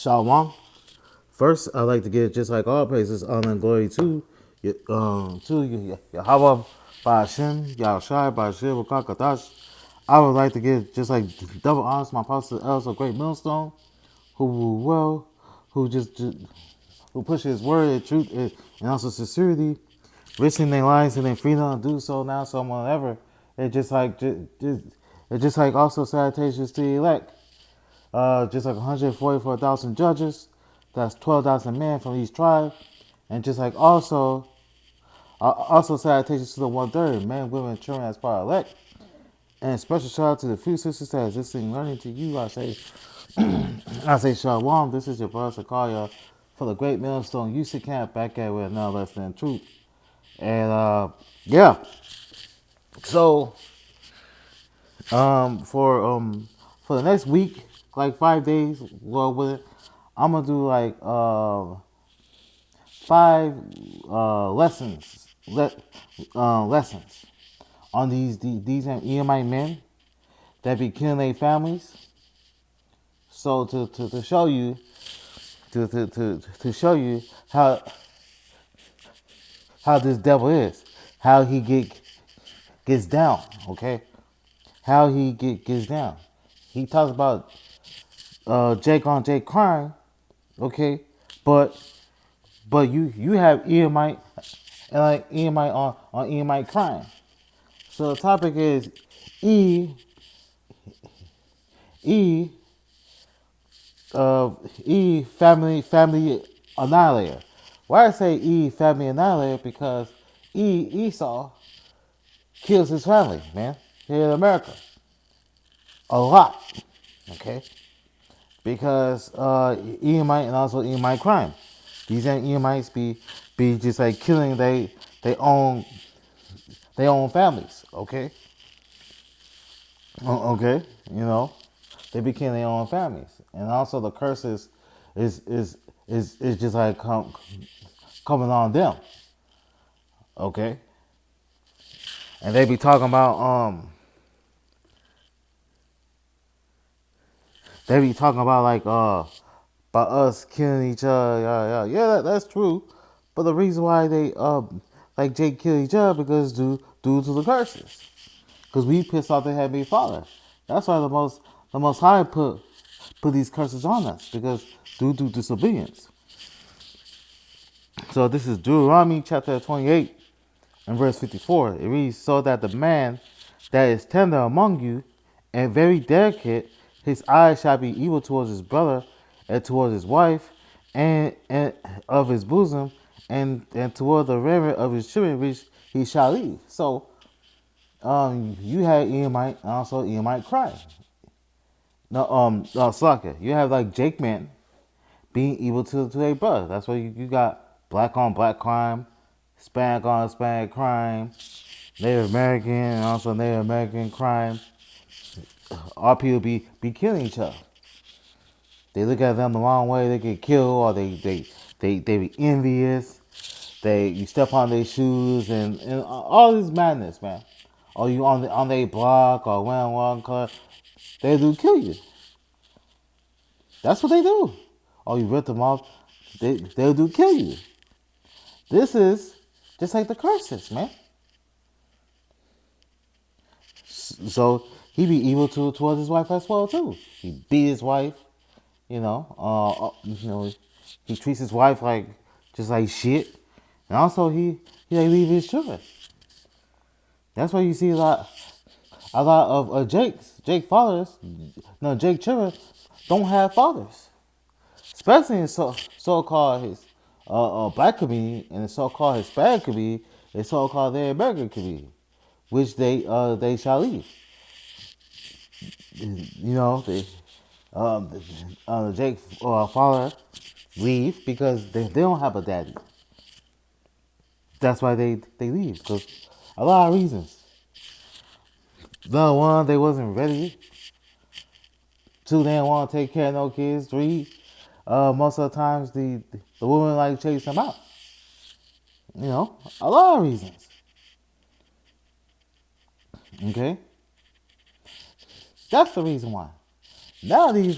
Shalom. First, I'd like to give just like all praises, honor, and glory to Yahweh, Ba'ashem, Yahushai, Ba'ashem, Wakakatash. I would like to give just like double honors to my apostle, Els, a great millstone, who well, who who pushes his word and truth and also sincerity, risking their lives and their freedom to do so now, so more than ever. It just like also salutations to the elect. Just like 144,000 judges. That's 12,000 men from each tribe. And just like also salutations to the 1/3 men, women, and children as part elect. And special shout out to the few sisters that is listening, learning to you. I say shalom. This is your brother Sakaya for the Great Millstone UC Camp back at with another less than truth. And yeah, so for the next week, like 5 days, well with it, I'm gonna do like five lessons on these Edomite men that be killing their families. So to show you to show you how this devil is, how he gets down, okay? How he gets down. He talks about Jake on Jake crime, okay? But you have Edomite and like Edomite on Edomite crime. So the topic is E E E family annihilator. Why I say E family annihilator? Because Esau kills his family, man, here in America. A lot. Okay? Because Edomite and also Edomite crime. These Edomites be just like killing they own families, okay? Okay, you know, they be killing their own families, and also the curses is just like coming on them, okay? And they be talking like about us killing each other, yeah, that's true, but the reason why they like Jake kill each other because due to the curses. Because we pissed off their heavenly Father. That's why the most high put these curses on us, because due to disobedience. So this is Deuteronomy chapter 28 and verse 54. It reads, so that the man that is tender among you and very delicate, his eyes shall be evil towards his brother and towards his wife and of his bosom and toward the remnant of his children which he shall leave. So you had Edomite and also Edomite crime. No, Slacker. You have like Jake man being evil to their brother. That's why you got black on black crime, Hispanic on Hispanic crime, Native American and also Native American crime. Our people be killing each other. They look at them the wrong way, they get killed, or they be envious. You step on their shoes and all this madness, man. Or you on their block or wearing one color, they do kill you. That's what they do. Or you rip them off, they'll do kill you. This is just like the curses, man. So he be evil towards his wife as well too. He beat his wife, you know. He treats his wife like just like shit, and also he like leave his children. That's why you see a lot of Jake fathers, no Jake children don't have fathers, especially in so-called his black community and the so-called Hispanic community and so-called their American community, which they shall leave. You know, the Jake father leave because they don't have a daddy. That's why they leave, because a lot of reasons. The one, they wasn't ready. Two, they didn't want to take care of no kids. Three, most of the times the woman like chase them out. You know, a lot of reasons. Okay, that's the reason why. Now these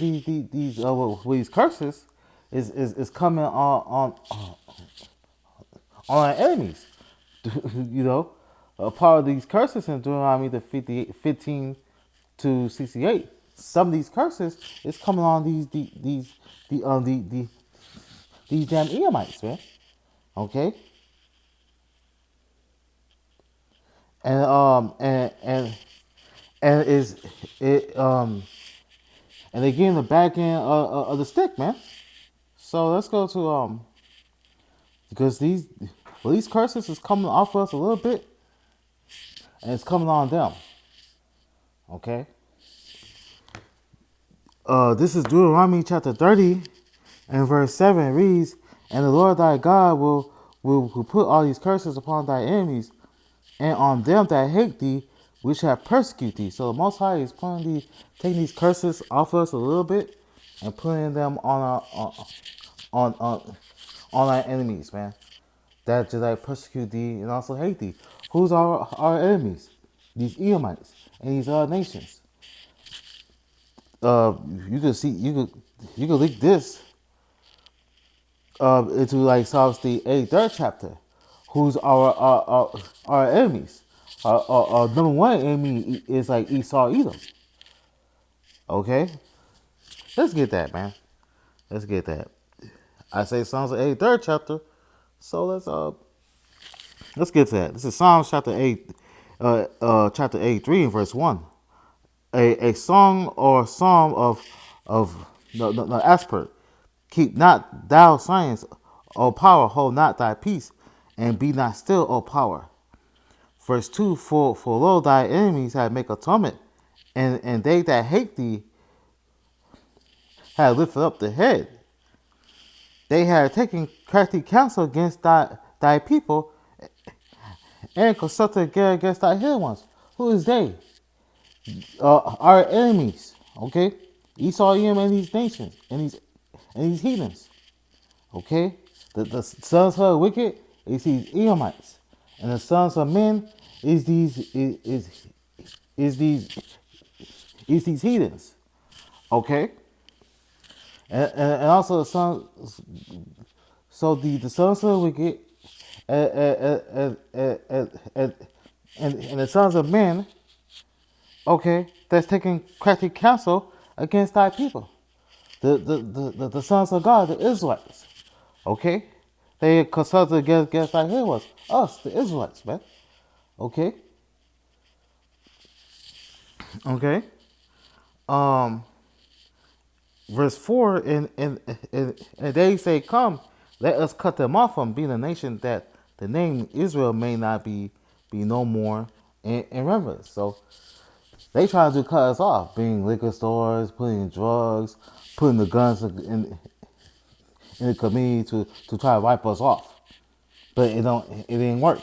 curses is coming on our enemies. You know, a part of these curses in Deuteronomy the 15 to 68. Some of these curses is coming on these damn Edomites, man. Okay, and and is it and they getting the back end of the stick, man. So let's go to because these curses is coming off us a little bit, and it's coming on them. Okay. This is Deuteronomy chapter 30 and verse 7 reads, "And the Lord thy God will put all these curses upon thy enemies, and on them that hate thee, which have persecuted thee." So the Most High is taking these curses off us a little bit, and putting them on on our enemies, man. That just like persecute thee and also hate thee. Who's our enemies? These Edomites and these other nations. Uh, you could see you could link this into like Psalms the 83rd chapter. Who's our enemies? Our number one enemy is like Esau, Edom. Okay, let's get that, man. Let's get that. I say Psalms the 83rd chapter, so let's get to that. This is Psalms chapter 8, chapter 83 and verse 1. A song or psalm of the expert. Keep not thou silence, O power, hold not thy peace, and be not still, O power. Verse 2, for lo, thy enemies have make atonement, and they that hate thee have lifted up the head. They have taken crafty counsel against thy people, and consulted against thy hidden ones. Who is they? Our enemies, okay? Esau, Edom, and these nations, and these heathens, okay? The sons of the wicked is these Edomites, and the sons of men is these heathens, okay? And also the sons, so the sons of the wicked, and the sons of men, okay, that's taking crafty counsel against thy people. The sons of God, the Israelites. Okay? They consulted against thy heroes. Us, the Israelites, man. Okay? Okay. Um Verse 4, and they say, "Come, let us cut them off from being a nation, that the name Israel may not be no more in remembrance." So they try to cut us off, being liquor stores, putting drugs, putting the guns in the community to try to wipe us off. But it didn't work.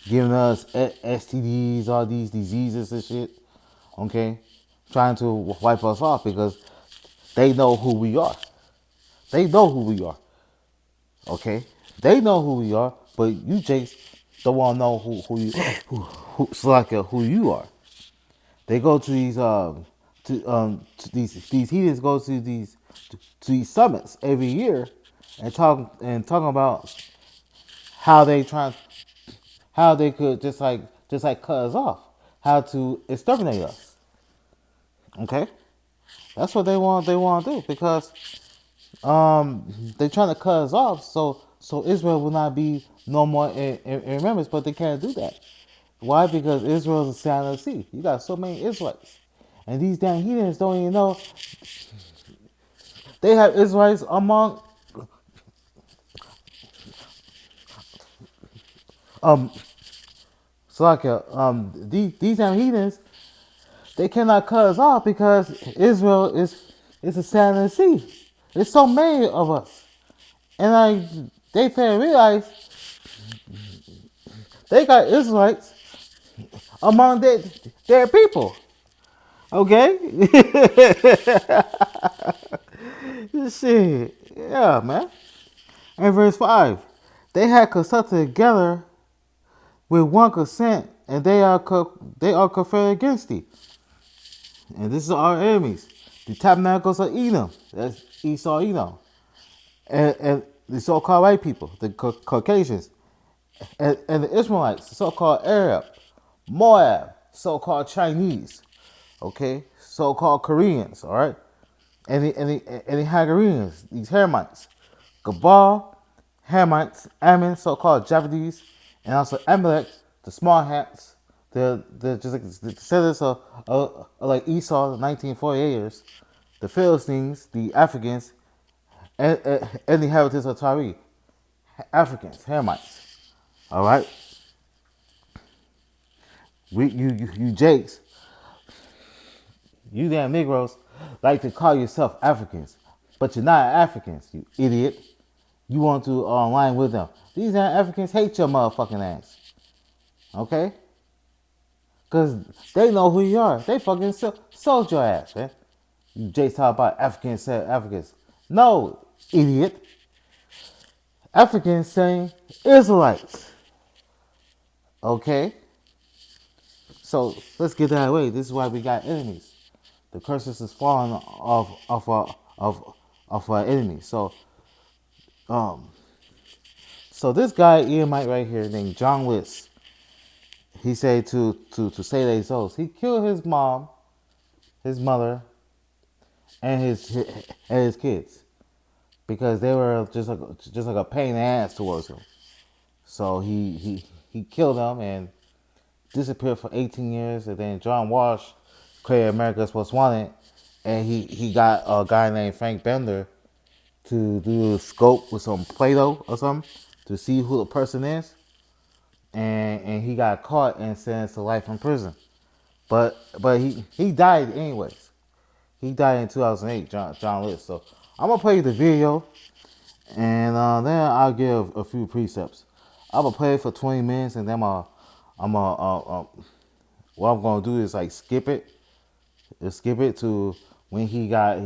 Giving us STDs, all these diseases and shit. Okay? Trying to wipe us off because they know who we are. They know who we are. Okay? They know who we are, but you Jakes don't want to know who you are. They go to these to these heathens go to these summits every year and talking about how how they could just like cut us off, how to exterminate us. Okay, that's what they want to do because they're trying to cut us off so Israel will not be no more in remembrance, but they can't do that. Why? Because Israel is a sign of the sea. You got so many Israelites. And these damn heathens don't even know they have Israelites among um these damn heathens, they cannot cut us off because Israel is a sign of the sea. There's so many of us. And they fail to realize they got Israelites among their people. Okay? Shit. Yeah, man. And verse 5. They had consulted together with one consent, and they are conferred against thee. And this is our enemies. The tabernacles of Edom. That's Esau, Edom. and the so-called white people, the Caucasians, and the Ishmaelites, the so-called Arab, Moab, so-called Chinese, okay, so-called Koreans, all right, and the Hagarenes, these Hamites, Gabal, Hamites, Ammon, so-called Japanese, and also Amalek, the small hats, the just like the descendants of like Esau, the 1948 years, the Philistines, the Africans, and the inhabitants of Tari, Africans, Hamites. All right, you Jakes, you damn Negroes like to call yourself Africans, but you're not Africans, you idiot. You want to align with them. These damn Africans hate your motherfucking ass. Okay? Because they know who you are. They fucking sold your ass, man. You Jakes talk about Africans. No, idiot. Africans saying Israelites. Okay? So let's get that away. This is why we got enemies. The curses is falling off our enemies. So this guy Edomite right here named John List, he said to save their souls, he killed his mom, his mother, and his kids because they were just like a pain in the ass towards him. So he killed them and disappeared for 18 years, and then John Walsh created America's Most Wanted, and he got a guy named Frank Bender to do a scope with some Play-Doh or something to see who the person is, and he got caught and sentenced to life in prison. But he died anyways. He died in 2008, John List. So I'm gonna play you the video, and then I'll give a few precepts. I'm gonna play it for 20 minutes, and then what I'm gonna do is like skip it to when he got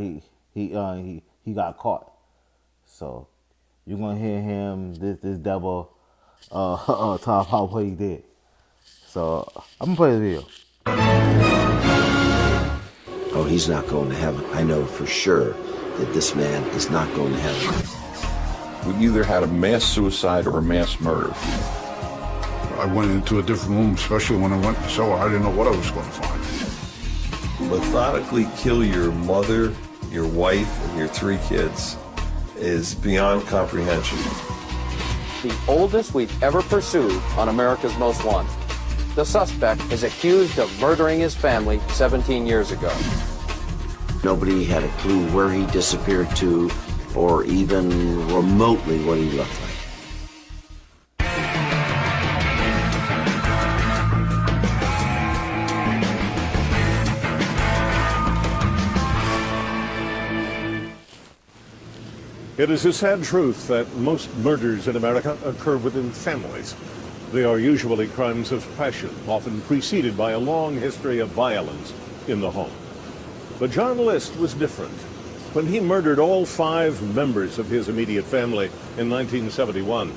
caught. So you're gonna hear him this devil talk about what he did. So I'm gonna play the video. Oh, he's not going to heaven. I know for sure that this man is not going to heaven. We either had a mass suicide or a mass murder. I went into a different room, especially when I went to the cellar. I didn't know what I was going to find. Methodically kill your mother, your wife, and your 3 kids is beyond comprehension. The oldest we've ever pursued on America's Most Wanted. The suspect is accused of murdering his family 17 years ago. Nobody had a clue where he disappeared to or even remotely what he looked like. It is a sad truth that most murders in America occur within families. They are usually crimes of passion, often preceded by a long history of violence in the home. But John List was different. When he murdered all 5 members of his immediate family in 1971,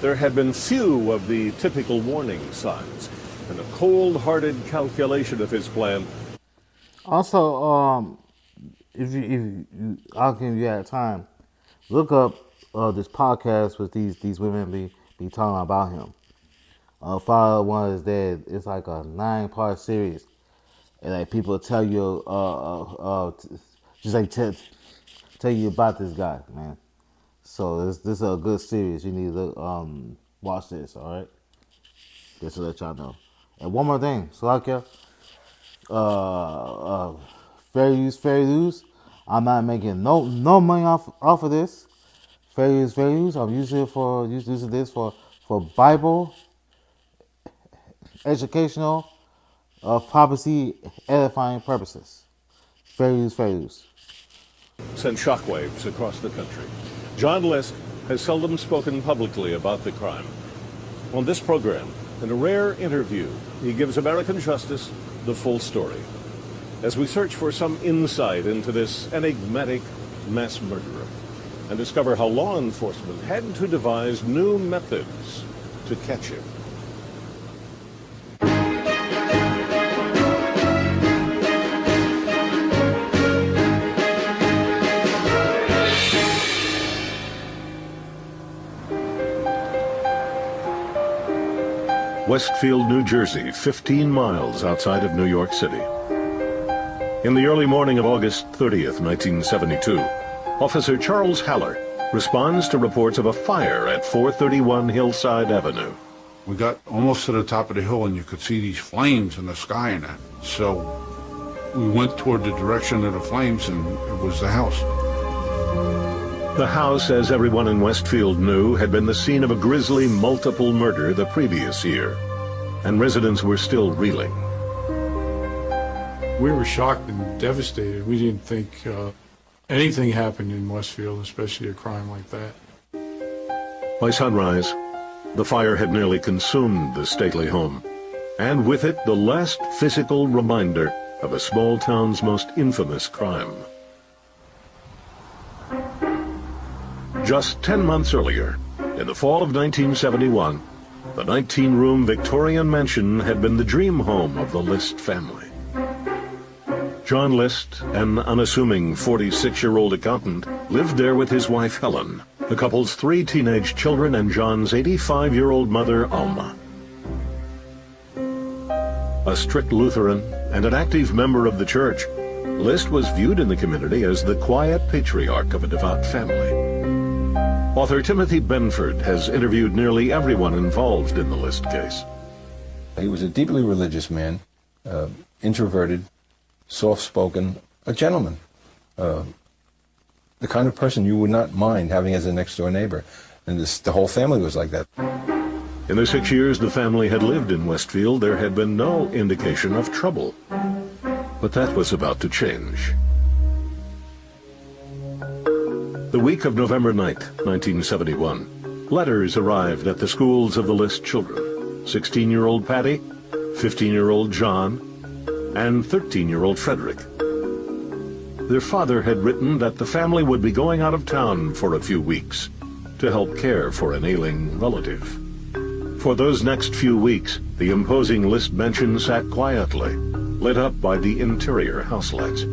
there had been few of the typical warning signs, and a cold-hearted calculation of his plan. Also, I'll give you that time. Look up this podcast with these women be talking about him. Father One is Dead. It's like a 9-part series, and like people tell you, just like tell you about this guy, man. So this is a good series. You need to watch this. All right, just to let y'all know. And one more thing, Slovakia, fair use. I'm not making no money off of this. Fair use. I'm using this for Bible, educational, prophecy, edifying purposes. Fair use. Sent shockwaves across the country. John List has seldom spoken publicly about the crime. On this program, in a rare interview, he gives American justice the full story as we search for some insight into this enigmatic mass murderer and discover how law enforcement had to devise new methods to catch him. Westfield, New Jersey, 15 miles outside of New York City. In the early morning of August 30th, 1972, Officer Charles Haller responds to reports of a fire at 431 Hillside Avenue. We got almost to the top of the hill and you could see these flames in the sky and that. So we went toward the direction of the flames and it was the house. The house, as everyone in Westfield knew, had been the scene of a grisly multiple murder the previous year, and residents were still reeling. We were shocked and devastated. We didn't think anything happened in Westfield, especially a crime like that. By sunrise, the fire had nearly consumed the stately home, and with it the last physical reminder of a small town's most infamous crime. Just 10 months earlier, in the fall of 1971, the 19-room Victorian mansion had been the dream home of the List family. John List, an unassuming 46-year-old accountant, lived there with his wife Helen, the couple's 3 teenage children, and John's 85-year-old mother Alma. A strict Lutheran and an active member of the church, List was viewed in the community as the quiet patriarch of a devout family. Author Timothy Benford has interviewed nearly everyone involved in the List case. He was a deeply religious man, introverted, soft-spoken, a gentleman, the kind of person you would not mind having as a next-door neighbor. And the whole family was like that. In the 6 years the family had lived in Westfield, there had been no indication of trouble. But that was about to change. The week of November 9th, 1971, letters arrived at the schools of the List children: 16-year-old Patty, 15-year-old John, and 13-year-old Frederick. Their father had written that the family would be going out of town for a few weeks to help care for an ailing relative. For those next few weeks, the imposing List mansion sat quietly, lit up by the interior house lights.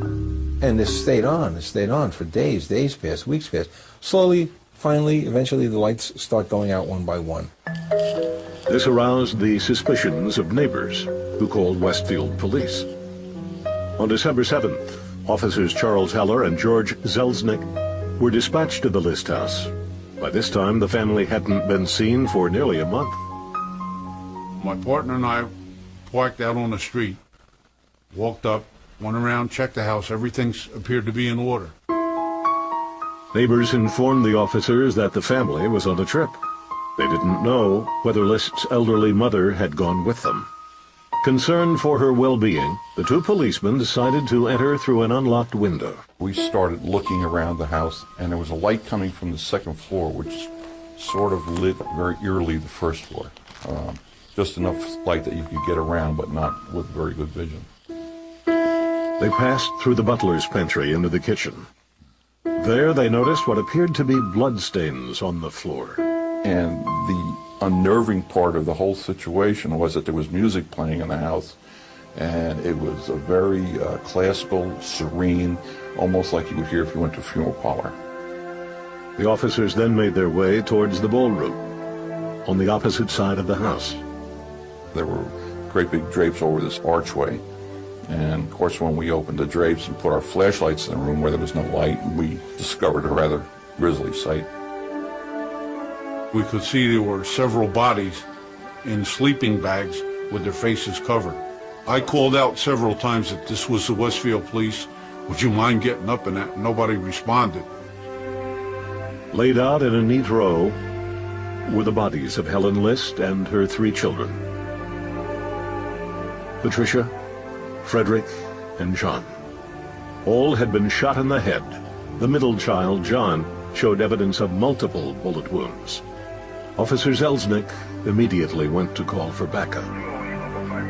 And this stayed on for days passed, weeks passed. Slowly, finally, eventually the lights start going out one by one. This aroused the suspicions of neighbors, who called Westfield police. On December 7th, officers Charles Haller and George Zelznick were dispatched to the List house. By this time, the family hadn't been seen for nearly a month. My partner and I parked out on the street, walked up, went around, checked the house. Everything appeared to be in order. Neighbors informed the officers that the family was on a trip. They didn't know whether List's elderly mother had gone with them. Concerned for her well-being, the 2 policemen decided to enter through an unlocked window. We started looking around the house, and there was a light coming from the second floor, which sort of lit very eerily the first floor. Just enough light that you could get around, but not with very good vision. They passed through the butler's pantry into the kitchen. There they noticed what appeared to be bloodstains on the floor. And the unnerving part of the whole situation was that there was music playing in the house, and it was a very classical, serene, almost like you would hear if you went to a funeral parlor. The officers then made their way towards the ballroom, on the opposite side of the house. There were great big drapes over this archway. And of course, when we opened the drapes and put our flashlights in the room where there was no light, we discovered a rather grisly sight. We could see there were several bodies in sleeping bags with their faces covered. I called out several times that this was the Westfield police. Would you mind getting up and that? Nobody responded. Laid out in a neat row were the bodies of Helen List and her 3 children: Patricia, Frederick, and John. All had been shot in the head. The middle child, John, showed evidence of multiple bullet wounds. Officer Zelznick immediately went to call for backup.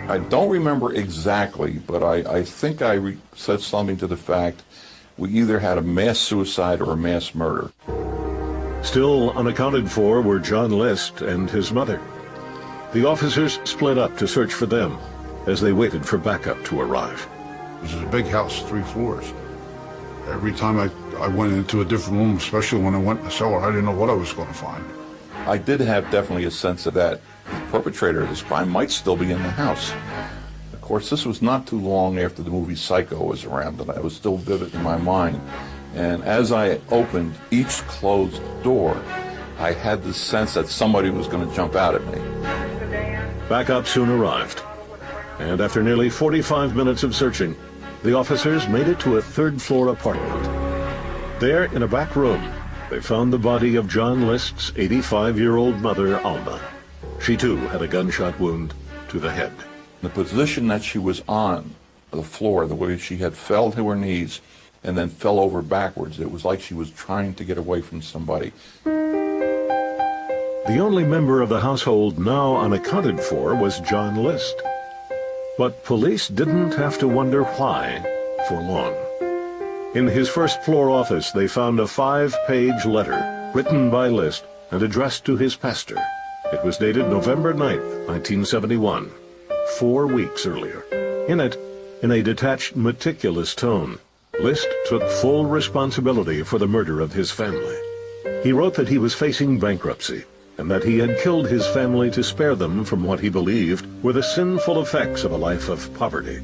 I don't remember exactly, but I think I said something to the fact we either had a mass suicide or a mass murder. Still unaccounted for were John List and his mother. The officers split up to search for them as they waited for backup to arrive. This is a big house, 3 floors. Every time I went into a different room, especially when I went in the cellar, I didn't know what I was going to find. I did have definitely a sense of that perpetrator of this crime might still be in the house. Of course, this was not too long after the movie Psycho was around, and it was still vivid in my mind. And as I opened each closed door, I had the sense that somebody was going to jump out at me. Backup soon arrived, and after nearly 45 minutes of searching, the officers made it to a third-floor apartment. There, in a back room, they found the body of John List's 85-year-old mother, Alma. She, too, had a gunshot wound to the head. The position that she was on the floor, the way she had fell to her knees and then fell over backwards, it was like she was trying to get away from somebody. The only member of the household now unaccounted for was John List. But police didn't have to wonder why for long. In his first-floor office, they found a 5-page letter written by List and addressed to his pastor. It was dated November 9th, 1971, 4 weeks earlier. In it, in a detached, meticulous tone, List took full responsibility for the murder of his family. He wrote that he was facing bankruptcy and that he had killed his family to spare them from what he believed were the sinful effects of a life of poverty.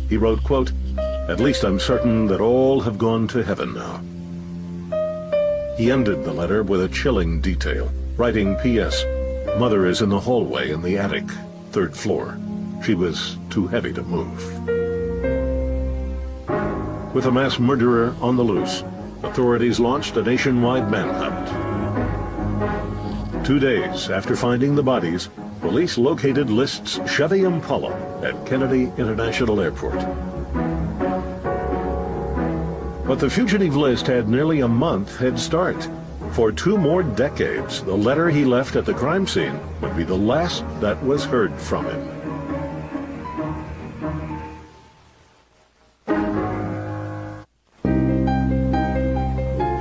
He wrote, quote, "At least I'm certain that all have gone to heaven now." He ended the letter with a chilling detail, writing, P.S., "Mother is in the hallway in the attic, 3rd floor. She was too heavy to move." With a mass murderer on the loose, authorities launched a nationwide manhunt. 2 days after finding the bodies, police located List's Chevy Impala at Kennedy International Airport. But the fugitive List had nearly a month head start. For 2 more decades, the letter he left at the crime scene would be the last that was heard from him.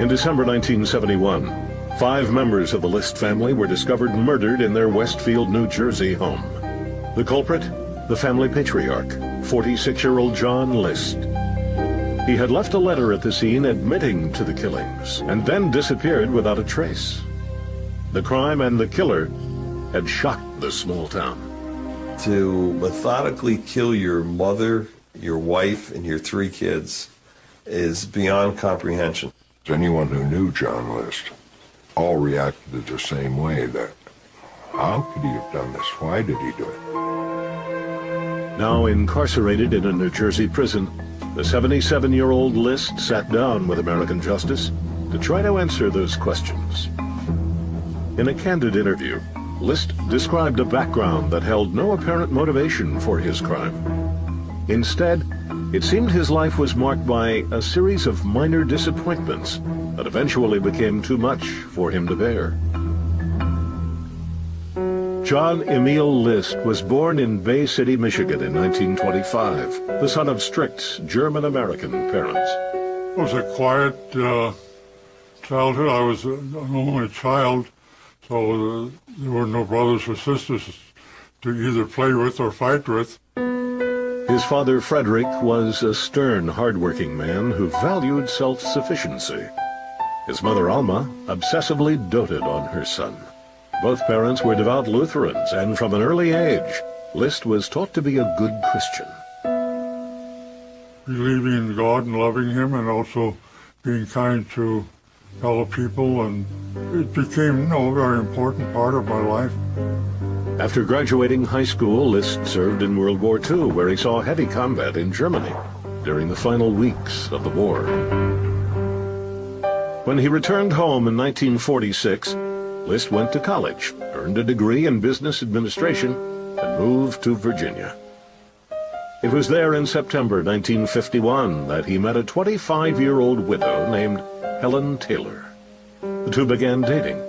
In December 1971, 5 members of the List family were discovered murdered in their Westfield, New Jersey home. The culprit, the family patriarch, 46-year-old John List. He had left a letter at the scene admitting to the killings and then disappeared without a trace. The crime and the killer had shocked the small town. To methodically kill your mother, your wife, and your 3 kids is beyond comprehension. Anyone who knew John List all reacted the same way, that how could he have done this? Why did he do it? Now incarcerated in a New Jersey prison, the 77-year-old List sat down with American justice to try to answer those questions. In a candid interview, List described a background that held no apparent motivation for his crime. Instead, it seemed his life was marked by a series of minor disappointments that eventually became too much for him to bear. John Emil List was born in Bay City, Michigan in 1925, the son of strict German-American parents. It was a quiet childhood. I was an only child, so there were no brothers or sisters to either play with or fight with. His father, Frederick, was a stern, hard-working man who valued self-sufficiency. His mother, Alma, obsessively doted on her son. Both parents were devout Lutherans, and from an early age, List was taught to be a good Christian. Believing in God and loving Him, and also being kind to fellow people, and it became a very important part of my life. After graduating high school, List served in World War II, where he saw heavy combat in Germany during the final weeks of the war. When he returned home in 1946, List went to college, earned a degree in business administration, and moved to Virginia. It was there in September 1951 that he met a 25-year-old widow named Helen Taylor. The two began dating,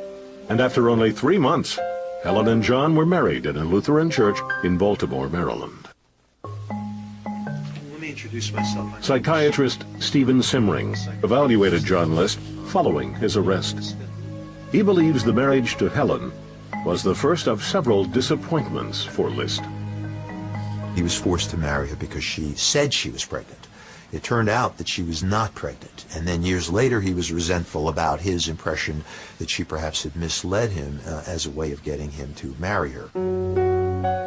and after only 3 months, Helen and John were married in a Lutheran church in Baltimore, Maryland. Let me introduce myself. Psychiatrist Stephen Simring evaluated John List following his arrest. He believes the marriage to Helen was the first of several disappointments for List. He was forced to marry her because she said she was pregnant. It turned out that she was not pregnant, and then years later he was resentful about his impression that she perhaps had misled him as a way of getting him to marry her.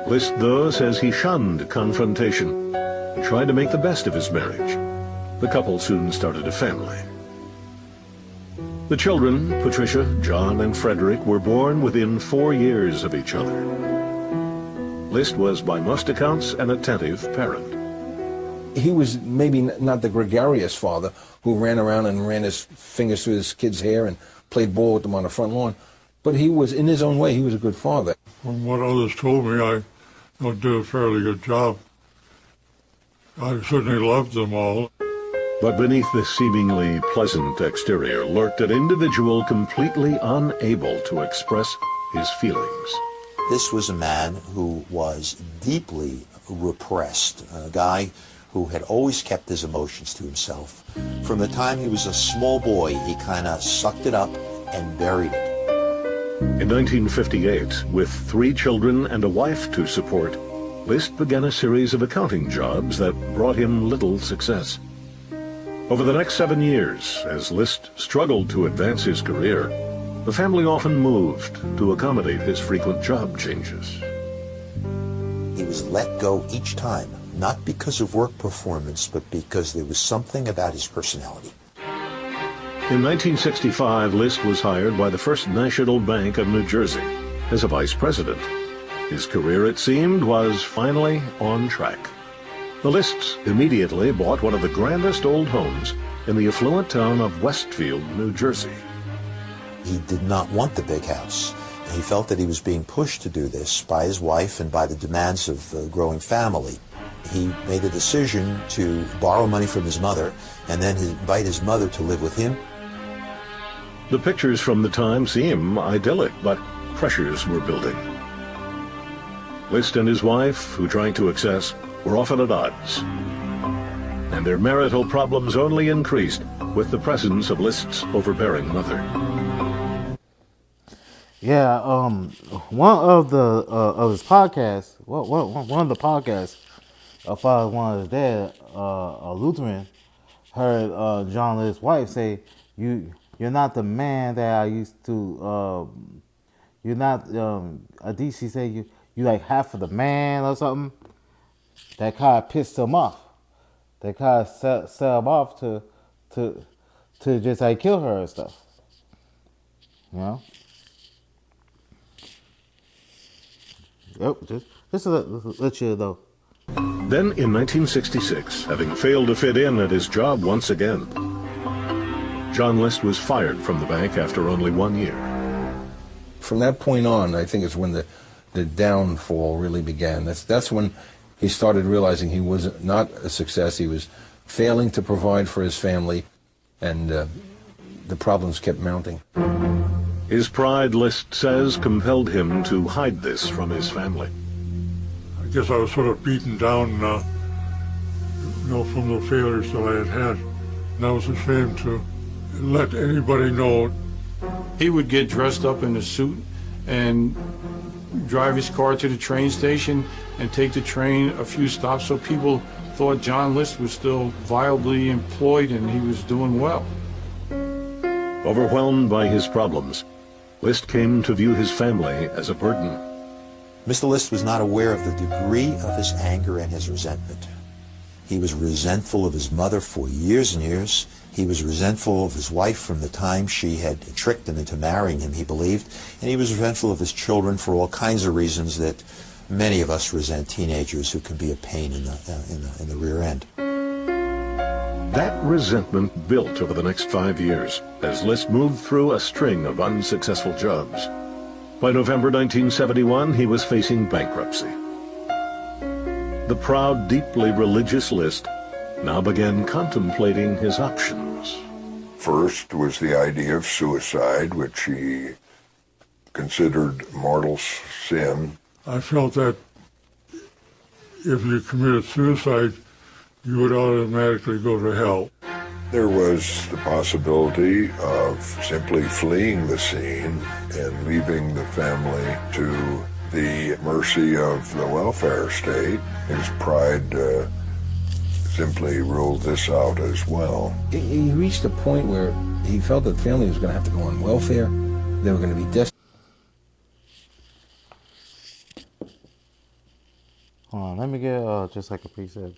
List, though, says he shunned confrontation and tried to make the best of his marriage. The couple soon started a family. The children, Patricia, John, and Frederick, were born within 4 years of each other. List was, by most accounts, an attentive parent. He was maybe not the gregarious father who ran around and ran his fingers through his kids' hair and played ball with them on the front lawn, but he was, in his own way, he was a good father. From what others told me, I did a fairly good job. I certainly loved them all. But beneath this seemingly pleasant exterior lurked an individual completely unable to express his feelings. This was a man who was deeply repressed, a guy who had always kept his emotions to himself. From the time he was a small boy, he kind of sucked it up and buried it. In 1958, with 3 children and a wife to support, List began a series of accounting jobs that brought him little success. Over the next 7 years, as List struggled to advance his career, the family often moved to accommodate his frequent job changes. He was let go each time, not because of work performance, but because there was something about his personality. In 1965, List was hired by the First National Bank of New Jersey as a vice president. His career, it seemed, was finally on track. The Lists immediately bought one of the grandest old homes in the affluent town of Westfield, New Jersey. He did not want the big house. He felt that he was being pushed to do this by his wife and by the demands of the growing family. He made a decision to borrow money from his mother and then invite his mother to live with him. The pictures from the time seem idyllic, but pressures were building. List and his wife, who tried to access, were often at odds, and their marital problems only increased with the presence of List's overbearing mother. Yeah, one of his podcasts, one of the podcasts, Father One is Dead, a Lutheran, heard John List's wife say, "You're not the man that I used to. You're not. I think she said you like half of the man or something." That kind of pissed him off. That kind of set him off to just like kill her and stuff. You know. Yep, just to let you know. Then in 1966, having failed to fit in at his job once again, John List was fired from the bank after only 1 year. From that point on, I think it's when the downfall really began. That's when he started realizing he was not a success. He was failing to provide for his family, and the problems kept mounting. His pride, List says, compelled him to hide this from his family. I guess I was sort of beaten down, from the failures that I had had. And I was ashamed to let anybody know. He would get dressed up in a suit and drive his car to the train station and take the train a few stops so people thought John List was still viably employed and he was doing well. Overwhelmed by his problems, List came to view his family as a burden. Mr. List was not aware of the degree of his anger and his resentment. He was resentful of his mother for years and years. He was resentful of his wife from the time she had tricked him into marrying him, he believed. And he was resentful of his children for all kinds of reasons that many of us resent teenagers who can be a pain in the rear end. That resentment built over the next 5 years as List moved through a string of unsuccessful jobs. By November 1971, he was facing bankruptcy. The proud, deeply religious List now began contemplating his options. First was the idea of suicide, which he considered mortal sin. I felt that if you committed suicide, you would automatically go to hell. There was the possibility of simply fleeing the scene and leaving the family to the mercy of the welfare state. His pride simply ruled this out as well. He reached a point where he felt that the family was going to have to go on welfare. They were going to be destitute. Hold on, let me get just like a preset.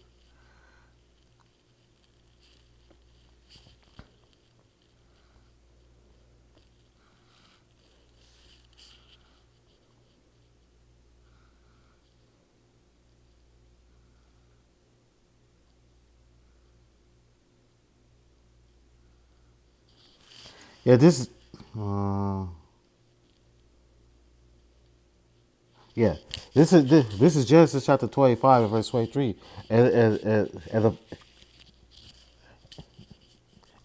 Yeah, this. Yeah, this is Genesis chapter 25 and verse 23, and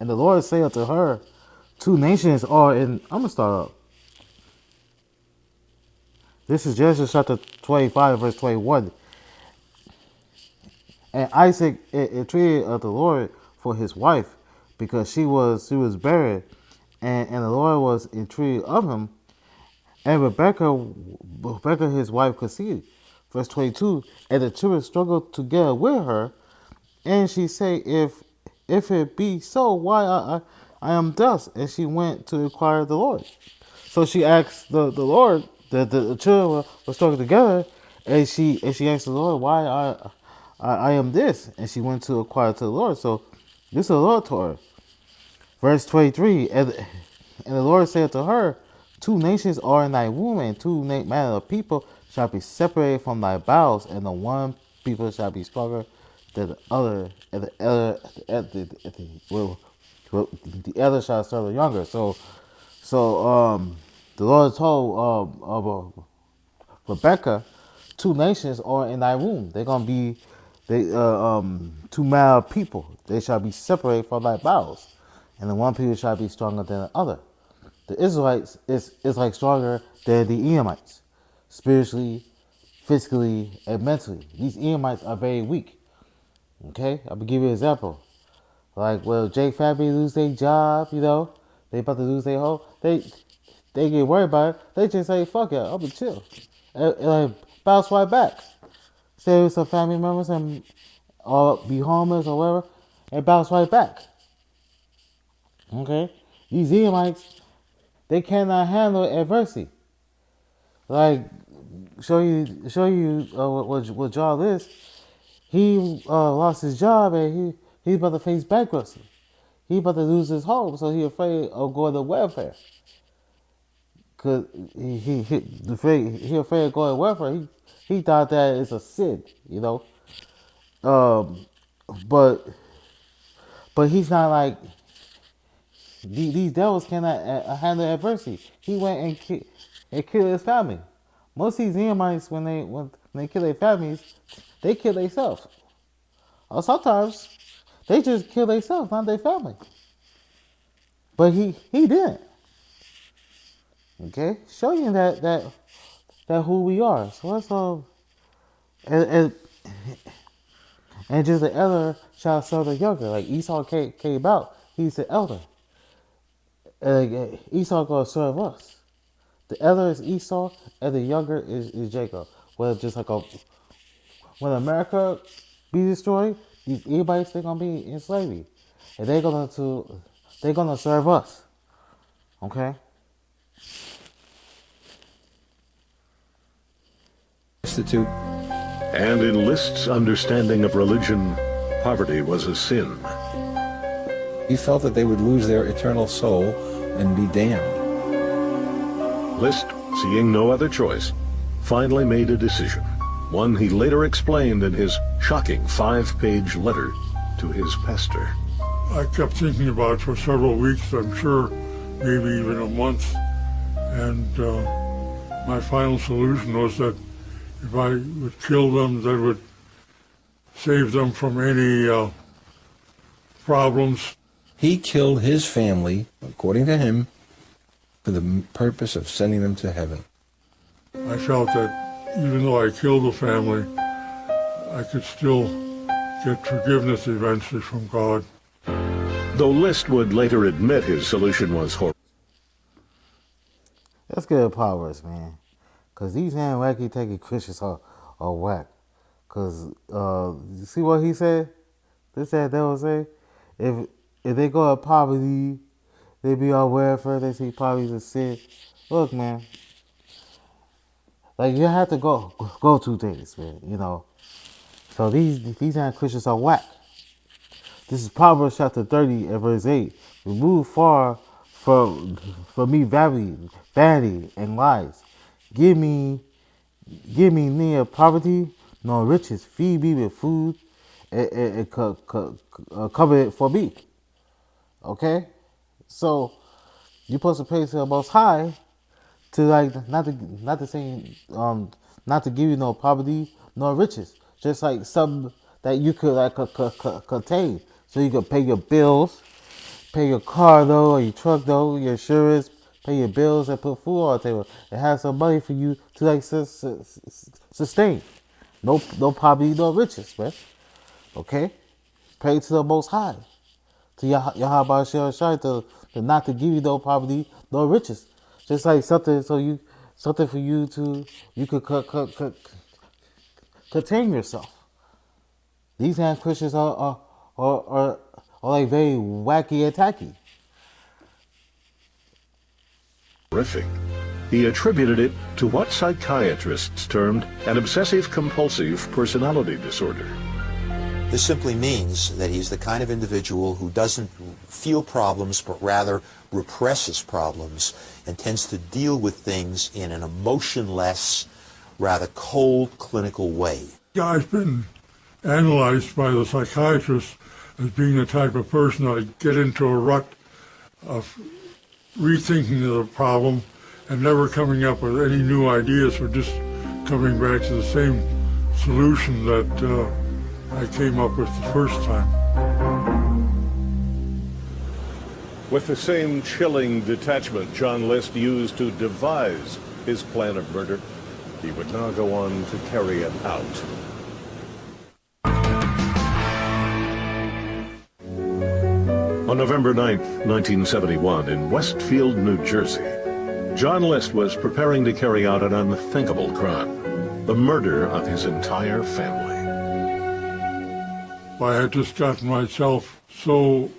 the Lord said unto her, two nations are in. I'm gonna start up. This is Genesis chapter 25 verse 21, and Isaac entreated of the Lord for his wife, because she was barren, and the Lord was entreated of him. And Rebekah his wife conceived. Verse 22, and the children struggled together with her, and she said, if it be so, why I am thus? And she went to inquire of the Lord. So she asked the Lord, the children were struggling together, and she asked the Lord, why I am this? And she went to inquire to the Lord. So this is the Lord told her. Verse 23, and the Lord said to her, two nations are in thy womb, and two manner of people shall be separated from thy bowels, and the one people shall be stronger than the other, and the other shall serve the younger. So the Lord told Rebecca, two nations are in thy womb. They're gonna be two manner of people. They shall be separated from thy bowels, and the one people shall be stronger than the other. The Israelites is like stronger than the Edomites, spiritually, physically, and mentally. These Edomites are very weak. Okay, I'm gonna give you an example. Like, well, Jake family lose their job, they about to lose their home. They get worried about it. They just say, "Fuck it, I'm gonna chill," and like bounce right back. Stay with some family members and be homeless or whatever, and bounce right back. Okay, these Edomites, they cannot handle adversity. Like, show you what Joel is. He lost his job, and he's about to face bankruptcy. He about to lose his home, so he afraid of going to welfare. Cause he afraid of going to welfare. He thought that it's a sin, Um, but he's not like these devils cannot handle adversity. He went and killed his family. Most of these Edomites, when they kill their families, they kill themselves. Or sometimes they just kill themselves, not their family. But he didn't. Okay, show you that who we are. So let's and just the elder shall serve the younger. Like Esau came out, he's the elder. And Esau gonna serve us. The elder is Esau, and the younger is Jacob. Well, just like when America be destroyed, these Edomites they're gonna be in slavery, and they're gonna serve us. Okay. Institute. And in List's understanding of religion, poverty was a sin. He felt that they would lose their eternal soul and be damned. List, seeing no other choice, finally made a decision, one he later explained in his shocking 5-page letter to his pastor. I kept thinking about it for several weeks, I'm sure, maybe even a month, and my final solution was that if I would kill them, that would save them from any problems. He killed his family, according to him, for the purpose of sending them to heaven. I felt that even though I killed the family, I could still get forgiveness eventually from God. Though List would later admit his solution was horrible. Let's get a powers, man. Because these wacky taking Christians are whack. Because you see what he said? They said they will say if they go to poverty, they be on welfare. They see poverty as a sin. Look, man, like you have to go two things, man. You know. So these Christians are whack. This is Proverbs chapter 30 and verse 8. Remove far from me vanity and lies. Give me near poverty nor riches. Feed me with food and cover it for me. Okay? So you're supposed to pray to the Most High to like not to say not to give you no poverty nor riches. Just like something that you could like contain. So you could pay your bills, pay your car though, or your truck though, your insurance, pay your bills and put food on the table. And have some money for you to like sustain. No poverty, no riches, man. Okay? Pray to the Most High. To Yahweh Shai to not to give you no poverty, no riches. Just like something for you to you could contain yourself. These hand Christians are like very wacky and tacky. Horrific. He attributed it to what psychiatrists termed an obsessive-compulsive personality disorder. This simply means that he's the kind of individual who doesn't feel problems but rather represses problems and tends to deal with things in an emotionless, rather cold, clinical way. Guy's been analyzed by the psychiatrist as being the type of person that get into a rut of rethinking the problem and never coming up with any new ideas for just coming back to the same solution that I came up with the first time. With the same chilling detachment John List used to devise his plan of murder, he would now go on to carry it out. On November 9th, 1971, in Westfield, New Jersey, John List was preparing to carry out an unthinkable crime, the murder of his entire family. I had just gotten myself so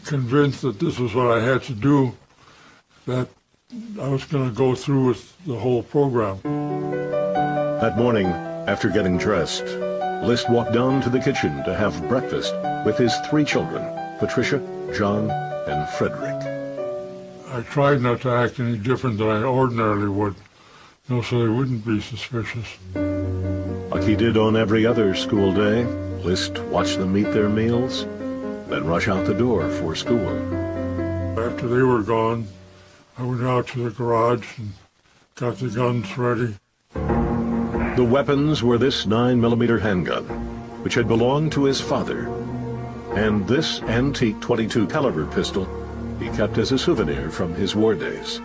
convinced that this was what I had to do that I was going to go through with the whole program. That morning, after getting dressed, List walked down to the kitchen to have breakfast with his 3 children, Patricia, John, and Frederick. I tried not to act any different than I ordinarily would, so they wouldn't be suspicious. Like he did on every other school day, List watched them eat their meals, then rush out the door for school. After they were gone, I went out to the garage and got the guns ready. The weapons were this 9mm handgun, which had belonged to his father, and this antique .22 caliber pistol he kept as a souvenir from his war days.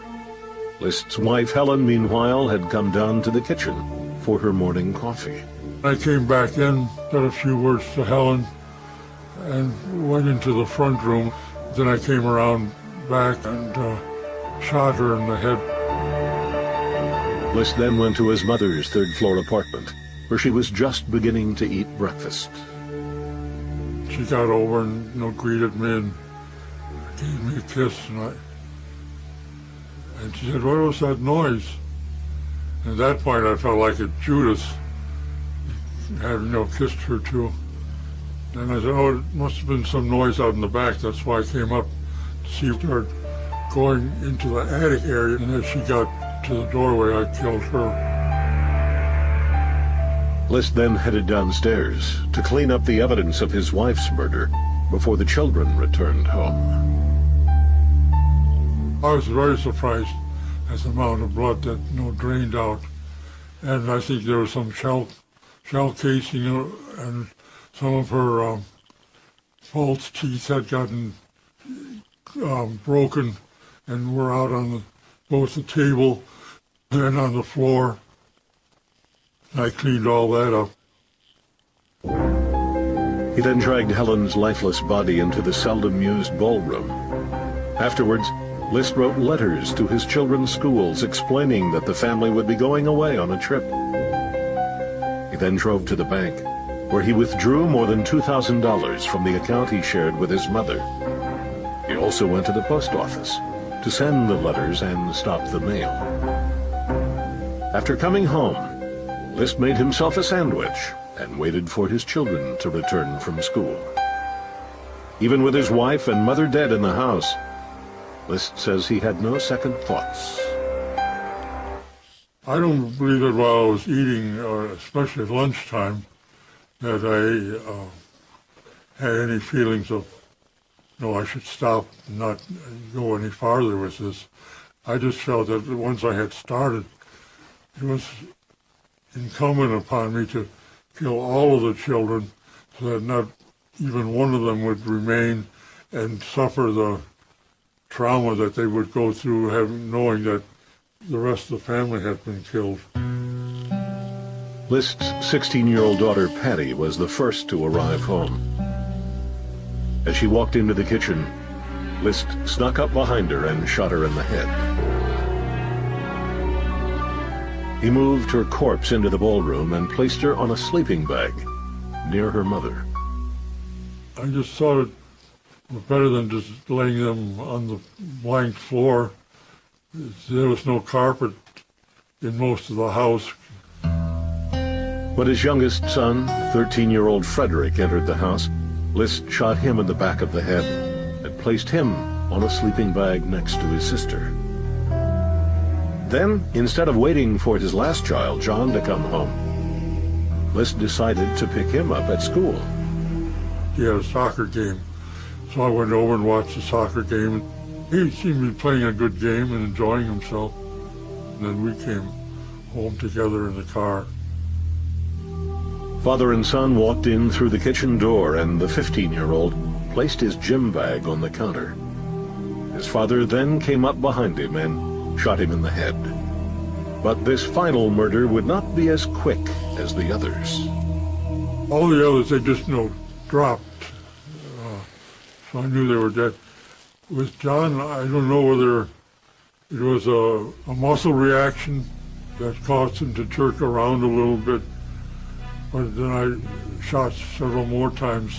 List's wife Helen, meanwhile, had come down to the kitchen for her morning coffee. I came back in, said a few words to Helen, and went into the front room. Then I came around back and shot her in the head. List then went to his mother's 3rd-floor apartment, where she was just beginning to eat breakfast. She got over and greeted me and gave me a kiss, and she said, "What was that noise?" And at that point, I felt like a Judas had kissed her too. And I said, "Oh, it must have been some noise out in the back. That's why I came up to see her going into the attic area." And as she got to the doorway, I killed her. List then headed downstairs to clean up the evidence of his wife's murder before the children returned home. I was very surprised at the amount of blood that drained out, and I think there was some shell casing, and some of her false teeth had gotten broken and were out on both the table and on the floor. I cleaned all that up. He then dragged Helen's lifeless body into the seldom-used ballroom. Afterwards, List wrote letters to his children's schools explaining that the family would be going away on a trip. He then drove to the bank, where he withdrew more than $2,000 from the account he shared with his mother. He also went to the post office to send the letters and stop the mail. After coming home, List made himself a sandwich and waited for his children to return from school. Even with his wife and mother dead in the house, List says he had no second thoughts. I don't believe that while I was eating, especially at lunchtime, that I had any feelings of, I should stop and not go any farther with this. I just felt that once I had started, it was incumbent upon me to kill all of the children so that not even one of them would remain and suffer the trauma that they would go through knowing that the rest of the family had been killed. List's 16-year-old daughter, Patty, was the first to arrive home. As she walked into the kitchen, List snuck up behind her and shot her in the head. He moved her corpse into the ballroom and placed her on a sleeping bag near her mother. I just thought it was better than just laying them on the blank floor. There was no carpet in most of the house. When his youngest son, 13-year-old Frederick, entered the house, List shot him in the back of the head and placed him on a sleeping bag next to his sister. Then, instead of waiting for his last child, John, to come home, List decided to pick him up at school. He had a soccer game, so I went over and watched the soccer game. He seemed to be playing a good game and enjoying himself. And then we came home together in the car. Father and son walked in through the kitchen door, and the 15-year-old placed his gym bag on the counter. His father then came up behind him and shot him in the head. But this final murder would not be as quick as the others. All the others, they just, dropped. So I knew they were dead. With John, I don't know whether it was a muscle reaction that caused him to jerk around a little bit. But then I shot several more times.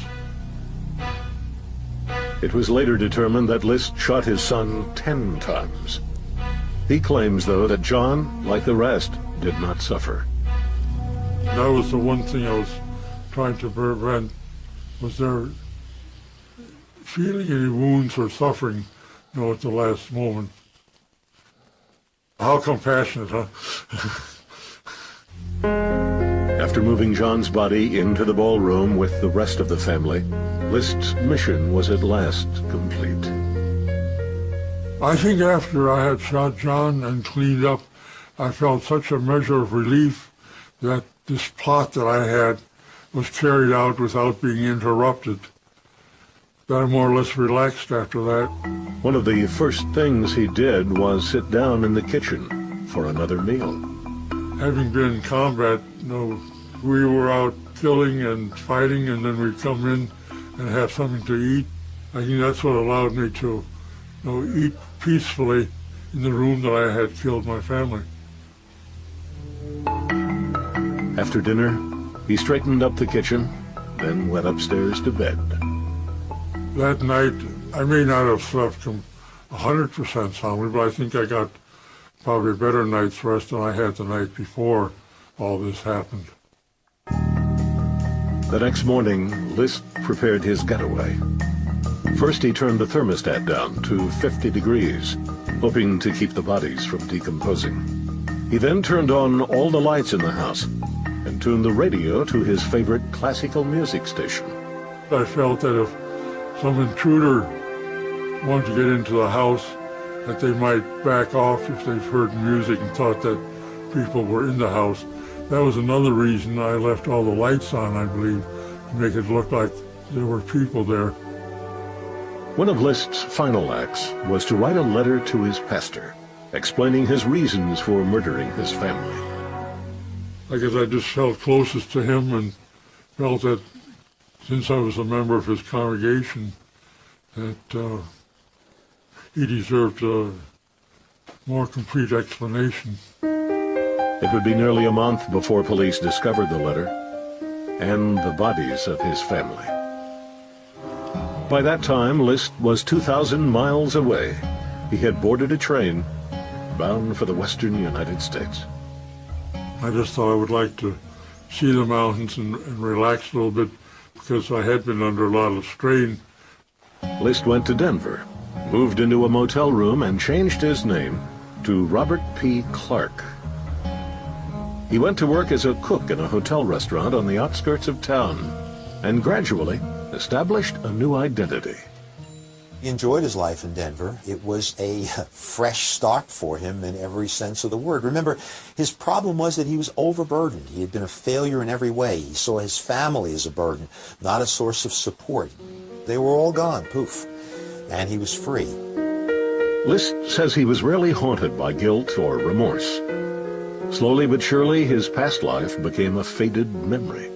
It was later determined that List shot his son 10 times. He claims, though, that John, like the rest, did not suffer. That was the one thing I was trying to prevent. Was there feeling any wounds or suffering, at the last moment? How compassionate, huh? After moving John's body into the ballroom with the rest of the family, List's mission was at last complete. I think after I had shot John and cleaned up, I felt such a measure of relief that this plot that I had was carried out without being interrupted. That I more or less relaxed after that. One of the first things he did was sit down in the kitchen for another meal. Having been in combat, we were out killing and fighting, and then we'd come in and have something to eat. I think that's what allowed me to eat peacefully in the room that I had killed my family. After dinner, he straightened up the kitchen, then went upstairs to bed. That night, I may not have slept 100% soundly, but I think I got probably a better night's rest than I had the night before all this happened. The next morning, List prepared his getaway. First, he turned the thermostat down to 50 degrees, hoping to keep the bodies from decomposing. He then turned on all the lights in the house and tuned the radio to his favorite classical music station. I felt that if some intruder wanted to get into the house, that they might back off if they've heard music and thought that people were in the house. That was another reason I left all the lights on, I believe, to make it look like there were people there. One of List's final acts was to write a letter to his pastor, explaining his reasons for murdering his family. I guess I just felt closest to him and felt that since I was a member of his congregation, that he deserved a more complete explanation. It would be nearly a month before police discovered the letter. and the bodies of his family. By that time, List was 2,000 miles away. He had boarded a train bound for the western United States. I just thought I would like to see the mountains and relax a little bit because I had been under a lot of strain. List went to Denver, moved into a motel room, and changed his name to Robert P. Clark. He went to work as a cook in a hotel restaurant on the outskirts of town and gradually established a new identity. He enjoyed his life in Denver. It was a fresh start for him in every sense of the word. Remember, his problem was that he was overburdened. He had been a failure in every way. He saw his family as a burden, not a source of support. They were all gone, poof, and he was free. List says he was rarely haunted by guilt or remorse. Slowly but surely, his past life became a faded memory.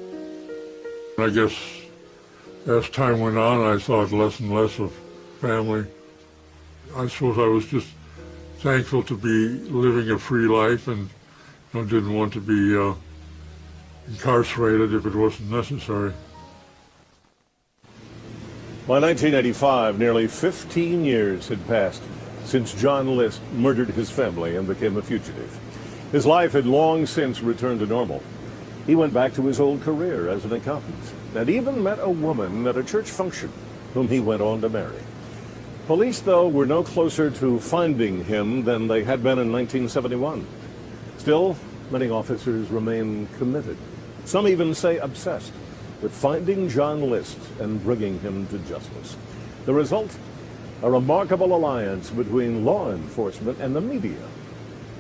I guess as time went on, I thought less and less of family. I suppose I was just thankful to be living a free life and didn't want to be incarcerated if it wasn't necessary. By 1985, nearly 15 years had passed since John List murdered his family and became a fugitive. His life had long since returned to normal. He went back to his old career as an accountant and even met a woman at a church function whom he went on to marry. Police, though, were no closer to finding him than they had been in 1971. Still, many officers remain committed. Some even say obsessed with finding John List and bringing him to justice. The result? A remarkable alliance between law enforcement and the media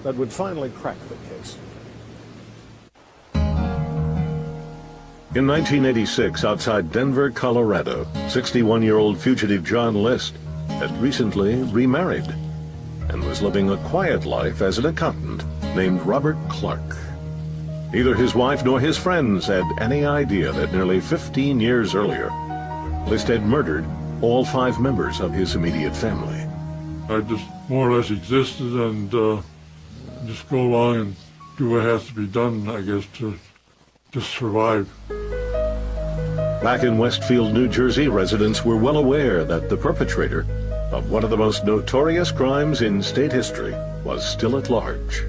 that would finally crack the case. In 1986, outside Denver, Colorado, 61-year-old fugitive John List had recently remarried and was living a quiet life as an accountant named Robert Clark. Neither his wife nor his friends had any idea that nearly 15 years earlier, List had murdered all 5 members of his immediate family. I just more or less existed and just go along and do what has to be done, I guess, to just survive. Back in Westfield, New Jersey, residents were well aware that the perpetrator of one of the most notorious crimes in state history was still at large.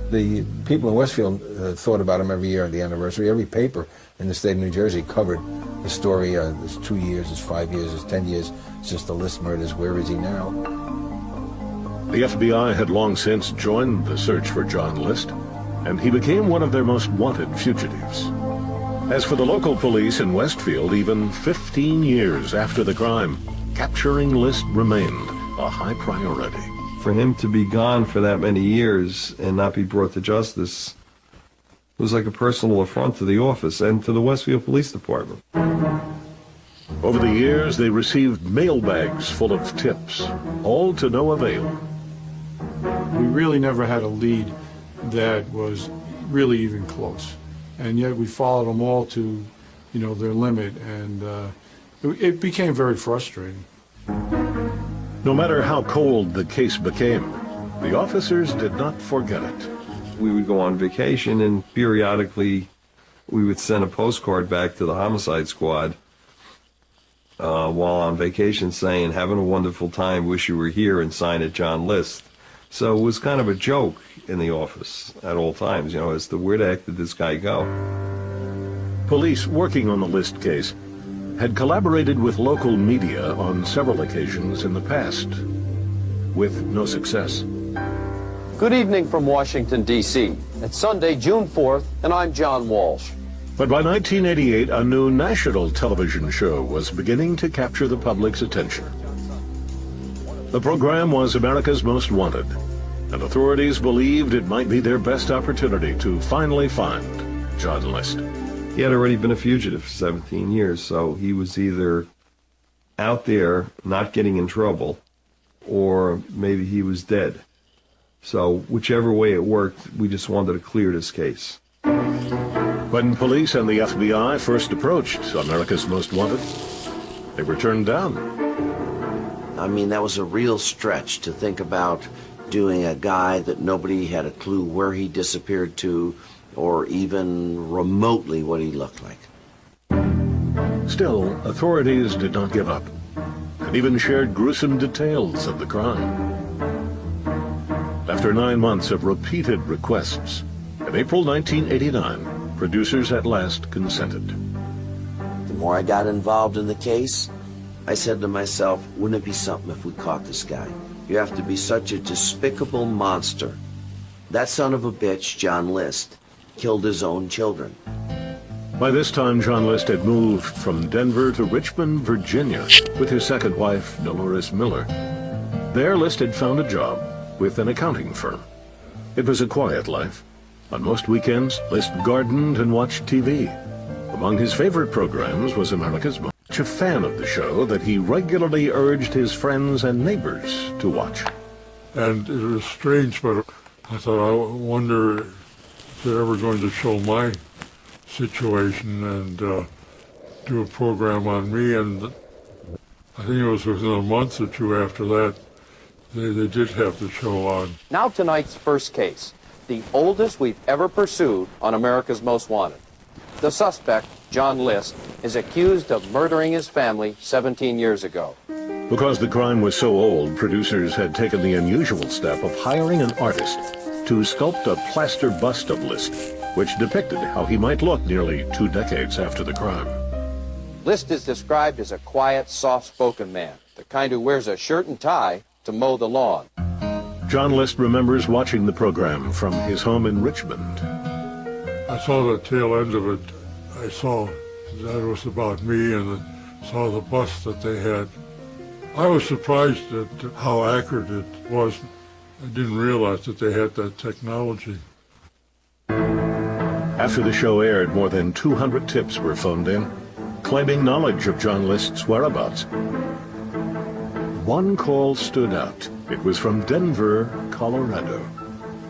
The people in Westfield thought about him every year at the anniversary. Every paper in the state of New Jersey covered the story. It's 2 years, it's 5 years, it's 10 years since the List murders. Where is he now? The FBI had long since joined the search for John List, and he became one of their most wanted fugitives. As for the local police in Westfield, even 15 years after the crime, capturing List remained a high priority. For him to be gone for that many years and not be brought to justice was like a personal affront to the office and to the Westfield Police Department. Over the years, they received mail bags full of tips, all to no avail. We really never had a lead that was really even close. And yet we followed them all to, their limit, and it became very frustrating. No matter how cold the case became, the officers did not forget it. We would go on vacation, and periodically we would send a postcard back to the homicide squad while on vacation saying, "Having a wonderful time, wish you were here," and sign it John List. So it was kind of a joke in the office at all times, as to where the heck did this guy go? Police working on the List case had collaborated with local media on several occasions in the past, with no success. Good evening from Washington, D.C. It's Sunday, June 4th, and I'm John Walsh. But by 1988, a new national television show was beginning to capture the public's attention. The program was America's Most Wanted, and authorities believed it might be their best opportunity to finally find John List. He had already been a fugitive for 17 years, so he was either out there not getting in trouble, or maybe he was dead. So whichever way it worked, we just wanted to clear this case. When police and the FBI first approached America's Most Wanted, they were turned down. I mean, that was a real stretch to think about doing a guy that nobody had a clue where he disappeared to or even remotely what he looked like. Still, authorities did not give up and even shared gruesome details of the crime. After 9 months of repeated requests, in April 1989, producers at last consented. The more I got involved in the case, I said to myself, wouldn't it be something if we caught this guy? You have to be such a despicable monster. That son of a bitch, John List, killed his own children. By this time, John List had moved from Denver to Richmond, Virginia, with his second wife, Dolores Miller. There, List had found a job with an accounting firm. It was a quiet life. On most weekends, List gardened and watched TV. Among his favorite programs was America's Most. Such a fan of the show that he regularly urged his friends and neighbors to watch. And it was strange, but I thought, I wonder if they're ever going to show my situation and do a program on me. And I think it was within a month or two after that, they did have the show on. Now tonight's first case, the oldest we've ever pursued on America's Most Wanted. The suspect, John List, is accused of murdering his family 17 years ago. Because the crime was so old, producers had taken the unusual step of hiring an artist to sculpt a plaster bust of List, which depicted how he might look nearly 2 decades after the crime. List is described as a quiet, soft-spoken man, the kind who wears a shirt and tie to mow the lawn. John List remembers watching the program from his home in Richmond. I saw the tail end of it. I saw that it was about me and saw the bus that they had. I was surprised at how accurate it was. I didn't realize that they had that technology. After the show aired, more than 200 tips were phoned in, claiming knowledge of John List's whereabouts. One call stood out. It was from Denver, Colorado.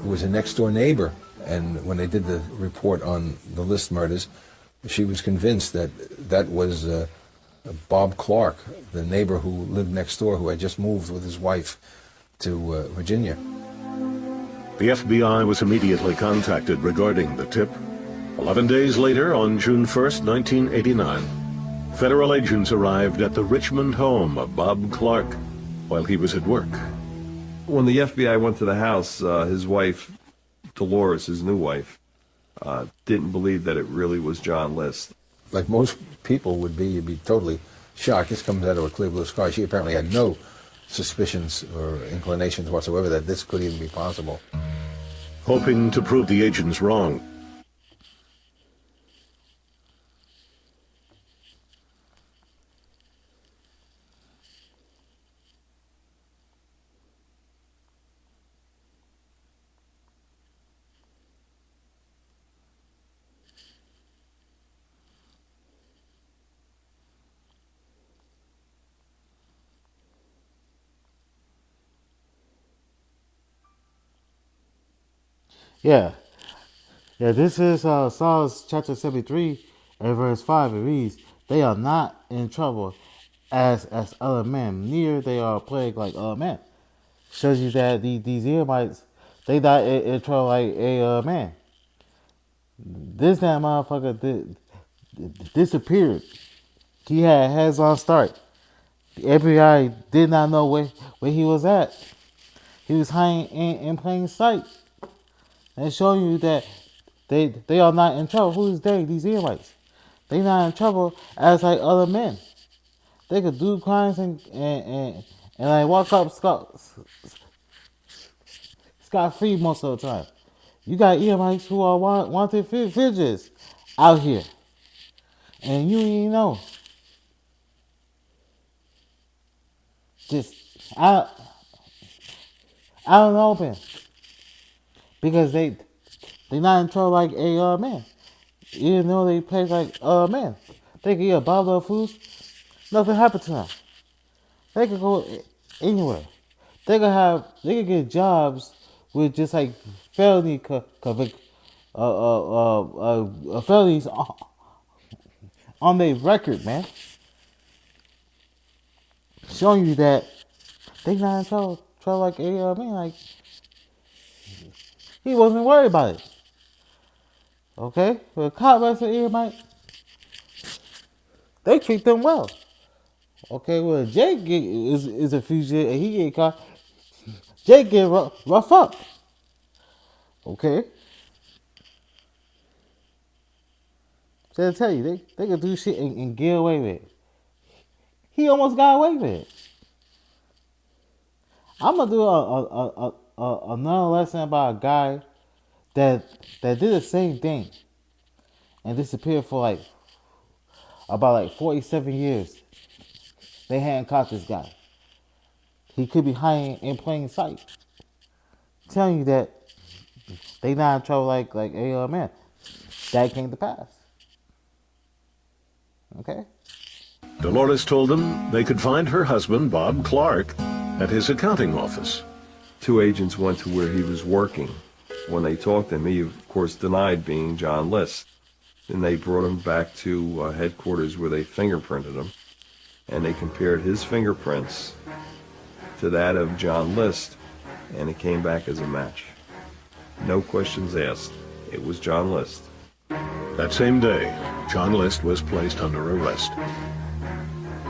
It was a next-door neighbor, and when they did the report on the List murders, she was convinced that that was Bob Clark, the neighbor who lived next door, who had just moved with his wife to Virginia. The FBI was immediately contacted regarding the tip. 11 days later, on June 1st, 1989, federal agents arrived at the Richmond home of Bob Clark while he was at work. When the FBI went to the house, his wife, Dolores, his new wife, didn't believe that it really was John List. Like most people would be, you'd be totally shocked. This comes out of a clear blue sky. She apparently had no suspicions or inclinations whatsoever that this could even be possible. Hoping to prove the agents wrong, Yeah. Yeah, this is Psalms chapter 73 and verse 5. It reads, they are not in trouble as other men, neither they are plagued like other men. Shows you that these Edomites, they not in trouble like a man. This damn motherfucker disappeared. He had heads on start. The FBI did not know where he was at. He was hiding in plain sight. And showing you that they are not in trouble. Who is they? These Edomites. They not in trouble as like other men. They could do crimes and like walk up scot free most of the time. You got Edomites who are wanted fugitives out here, and you ain't know. Just out in the open. Because they not in trouble like a man. Even though they play like a man. They could get a bottle of food. Nothing happened to them. They could go anywhere. They could get jobs with just like felony felonies on their record, man. Showing you that they not in trouble like a man. Like, he wasn't worried about it. Okay? But a cop arrested Edomite, they treat them well. Okay, well Jake is a fugitive and he get caught. Jake get rough up. Okay, so I tell you they can do shit and get away with it. He almost got away with it. I'm gonna do another lesson about a guy that did the same thing and disappeared for like about like 47 years. They hadn't caught this guy. He could be hiding in plain sight. Telling you that they not in trouble like hey man, that came to pass. Okay? Dolores told them they could find her husband, Bob Clark, at his accounting office. 2 agents went to where he was working. When they talked to him, he of course denied being John List. Then they brought him back to headquarters where they fingerprinted him, and they compared his fingerprints to that of John List, and it came back as a match. No questions asked. It was John List. That same day, John List was placed under arrest.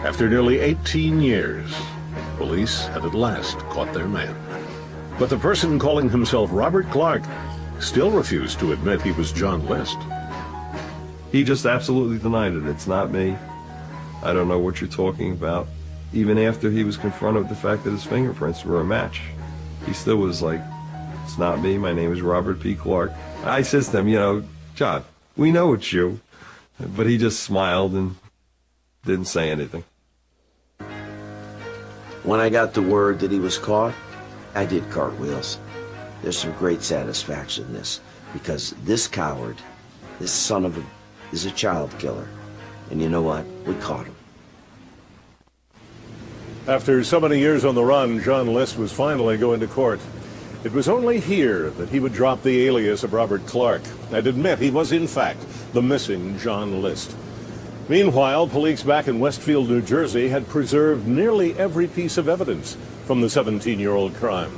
After nearly 18 years, police had at last caught their man. But the person calling himself Robert Clark still refused to admit he was John List. He just absolutely denied it. It's not me. I don't know what you're talking about. Even after he was confronted with the fact that his fingerprints were a match, he still was like, it's not me. My name is Robert P. Clark. I says to him, John, we know it's you. But he just smiled and didn't say anything. When I got the word that he was caught, I did cartwheels. There's some great satisfaction in this, because this coward, this son of a, is a child killer. And you know what? We caught him. After so many years on the run, John List was finally going to court. It was only here that he would drop the alias of Robert Clark and admit he was, in fact, the missing John List. Meanwhile, police back in Westfield, New Jersey, had preserved nearly every piece of evidence from the 17-year-old crime,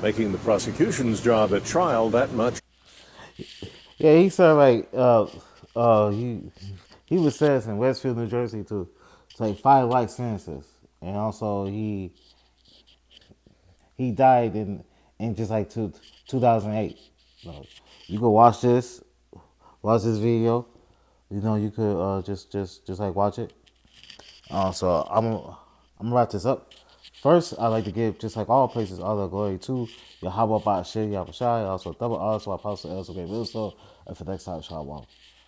making the prosecution's job at trial that much. Yeah, he said like he was sentenced in Westfield, New Jersey to like 5 life sentences, and also he died in just like 2008. So you can watch this video. You could just like watch it. So I'm gonna wrap this up. First, I'd like to give, just like all places, all the glory to Yahweh Ba'ashir Yahushai, also double honor to our apostle, El Great Wisdom, and for next time, Shalom.